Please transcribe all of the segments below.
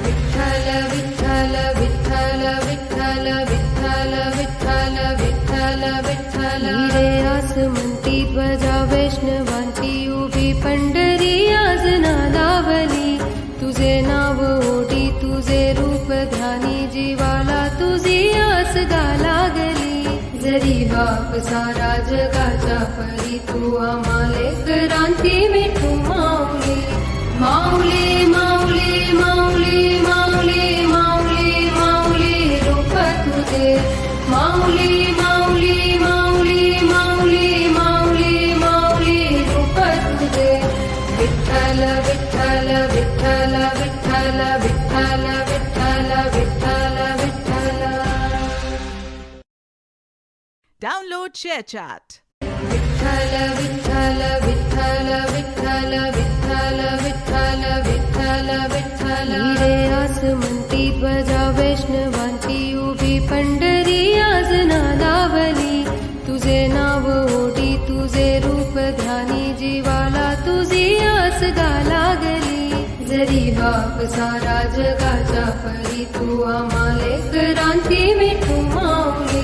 विठ्ठल विठ्ठल विठ्ठल विठ्ठल विठ्ठल विठ्ठल विठ्ठल विठ्ठल हिरे आसमंती ध्वजा वैष्णवांची उभी पंढरी आज नादावली तुझे नाव ओढी तुझे रूप ध्यानी जीवाला तुझी आस गा लागली जरी बाप सारा जगाच्या परी तू आम्हाले क्रांती मिठू माऊली माऊली माऊली माऊली माऊली माऊली माऊली रूप तुझे माऊली माऊली माऊली माऊली माऊली माऊली रूप तुझे विठ्ठल विठ्ठल विठ्ठल विठ्ठल विठ्ठल विठ्ठल विठ्ठल विठ्ठल Download ShareChat. विठ्ठल विठ्ठल विठ्ठल विठ्ठल विठ्ठल विठ्ठल विठ्ठल विठ्ठल हिरे आसमंती ध्वजा वैष्णवांची उभी पंढरी आज नादावली तुझे नाव ओढी तुझे रूप ध्यानी जीवाला तुझी आस गा लागली जरी बाप सारा जगाच्या परी तू आम्हाले क्रांती मिठू माऊली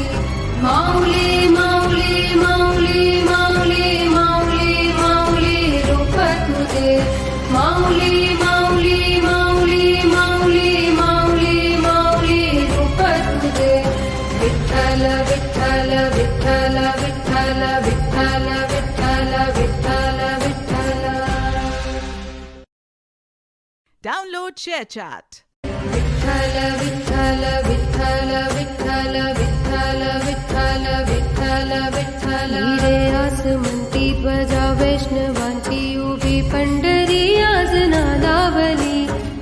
माऊली माऊली माऊली माऊली माऊली माऊली रूप तुझे माऊली माऊली माऊली माऊली माऊली माऊली रूप तुझे विठ्ठल विठ्ठल विठ्ठल विठ्ठल विठ्ठल विठ्ठल विठ्ठल विठ्ठल Download ShareChat. विठ्ठल विठ्ठल विठ्ठल विठ्ठल विठ्ठल विठ्ठल विठ्ठल विठ्ठल हिरे आसमंती ध्वजा वैष्णवांची उभी पंढरी आज नादावली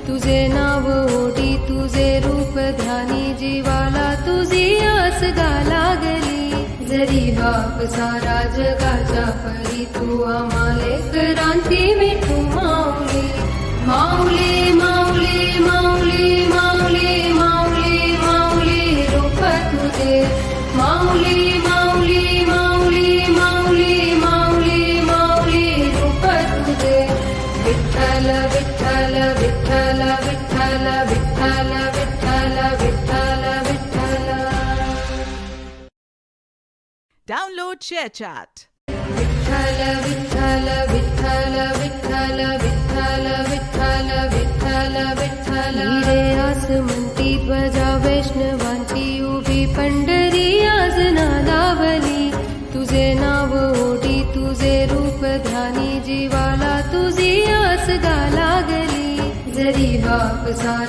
तुझे नाव ओढी तुझे रूप ध्यानी जीवाला तुझी आस गा लागली जरी बाप सारा जगाच्या परी तू आम्हाले क्रांती मिठू माऊली माऊली माऊली माऊली माऊली माऊली माऊली रूप तुझे माऊली माऊली माऊली माऊली माऊली माऊली रूप तुझे विठ्ठल विठ्ठल विठ्ठल विठ्ठल विठ्ठल विठ्ठल विठ्ठल विठ्ठल Download ShareChat. विठ्ठल विठ्ठल विठ्ठल विठ्ठल विठ्ठल विठ्ठल विठ्ठल विठ्ठल हिरे आसमंती ध्वजा वैष्णवांची उभी पंढरी आज नादावली तुझे नाव ओढी तुझे रूप ध्यानी जीवाला तुझी आस गा लागली जरी बाप सारा